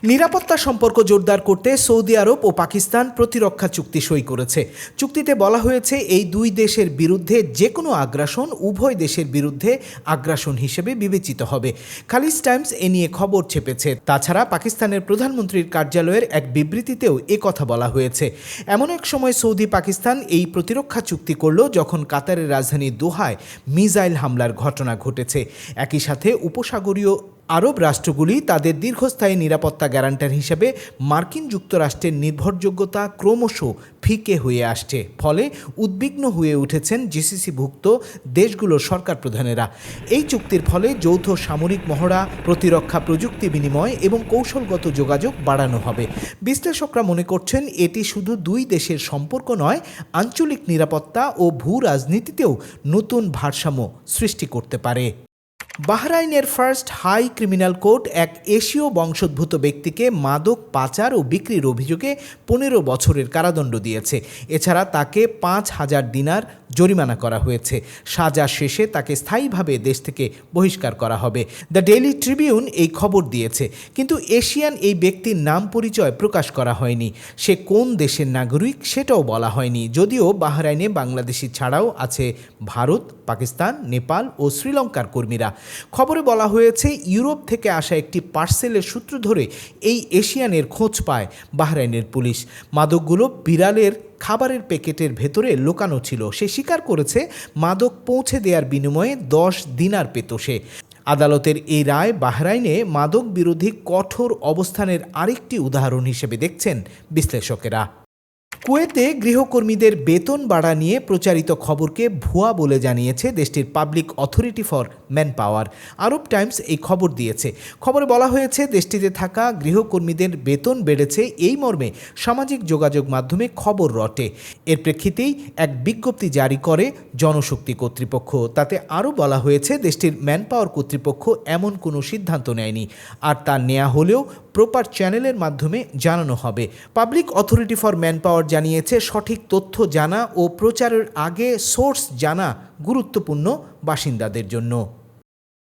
নিরাপত্তা সম্পর্ক জোরদার করতে সৌদি আরব ও পাকিস্তান প্রতিরক্ষা চুক্তি সই করেছে। চুক্তিতে বলা হয়েছে এই দুই দেশের বিরুদ্ধে যে কোনো আগ্রাসন উভয় দেশের বিরুদ্ধে আগ্রাসন হিসেবে বিবেচিত হবে। খালিজ টাইমস এ নিয়ে খবর ছেপেছে। তাছাড়া পাকিস্তানের প্রধানমন্ত্রীর কার্যালয়ের এক বিবৃতিতেও এ কথা বলা হয়েছে। এমন এক সময় সৌদি পাকিস্তান এই প্রতিরক্ষা চুক্তি করল যখন কাতারের রাজধানী দোহায় মিসাইল হামলার ঘটনা ঘটেছে। একই সাথে উপসাগরীয় আরব রাষ্ট্রগুলি তাদের দীর্ঘস্থায়ী নিরাপত্তা গ্যারান্টার হিসেবে মার্কিন যুক্তরাষ্ট্রের নির্ভরযোগ্যতা ক্রমশ ফিকে হয়ে আসছে। ফলে উদ্বিগ্ন হয়ে উঠেছেন জিসিসিভুক্ত দেশগুলোর সরকার প্রধানেরা। এই চুক্তির ফলে যৌথ সামরিক মহড়া, প্রতিরক্ষা প্রযুক্তি বিনিময় এবং কৌশলগত যোগাযোগ বাড়ানো হবে। বিশ্লেষকরা মনে করছেন এটি শুধু দুই দেশের সম্পর্ক নয়, আঞ্চলিক নিরাপত্তা ও ভূ রাজনীতিতেও নতুন ভারসাম্য সৃষ্টি করতে পারে। বাহরাইনের ফার্স্ট হাই ক্রিমিনাল কোর্ট এক এশীয় বংশোদ্ভূত ব্যক্তিকে মাদক পাচার ও বিক্রির অভিযোগে 15 বছরের কারাদণ্ড দিয়েছে। এছাড়া তাকে 5,000 দিনার জরিমানা করা হয়েছে। সাজা শেষে তাকে স্থায়ীভাবে দেশ থেকে বহিষ্কার করা হবে। দ্য ডেইলি ট্রিবিউন এই খবর দিয়েছে, কিন্তু এশিয়ান এই ব্যক্তির নাম পরিচয় প্রকাশ করা হয়নি। সে কোন দেশের নাগরিক সেটাও বলা হয়নি। যদিও বাহরাইনে বাংলাদেশি ছাড়াও আছে ভারত, পাকিস্তান, নেপাল ও শ্রীলঙ্কার কর্মীরা। খবরে বলা হয়েছে ইউরোপ থেকে আসা একটি পার্সেলের সূত্র ধরে এই এশিয়ানের খোঁজ পায় বাহরাইনের পুলিশ। মাদকগুলো বিড়ালের খাবারের প্যাকেটের ভেতরে লুকানো ছিল। সে স্বীকার করেছে মাদক পৌঁছে দেওয়ার বিনিময়ে 10 দিনার পেত সে। আদালতের এই রায় বাহরাইনে মাদক বিরোধী কঠোর অবস্থানের আরেকটি উদাহরণ হিসেবে দেখছেন বিশ্লেষকেরা। কুয়েতে গৃহকর্মীদের বেতন বাড়া নিয়ে প্রচারিত খবরকে ভুয়া বলে জানিয়েছে দেশটির public authority for man power. Arab Times এই খবর দিয়েছে। খবরে বলা হয়েছে দেশটিতে থাকা গৃহকর্মীদের বেতন বেড়েছে এই মর্মে সামাজিক যোগাযোগ মাধ্যমে খবর রটে। এর প্রেক্ষিতেই এক বিজ্ঞপ্তি জারি করে জনশক্তি কর্তৃপক্ষ। তাতে আরও বলা হয়েছে দেশটির ম্যান পাওয়ার কর্তৃপক্ষ এমন কোনো সিদ্ধান্ত নেয়নি, আর তা নেওয়া হলেও প্রপার চ্যানেলের মাধ্যমে জানানো হবে। Public authority for man power জানিয়েছে সঠিক তথ্য জানা ও প্রচারের আগে সোর্স জানা গুরুত্বপূর্ণ বাসিন্দাদের জন্য।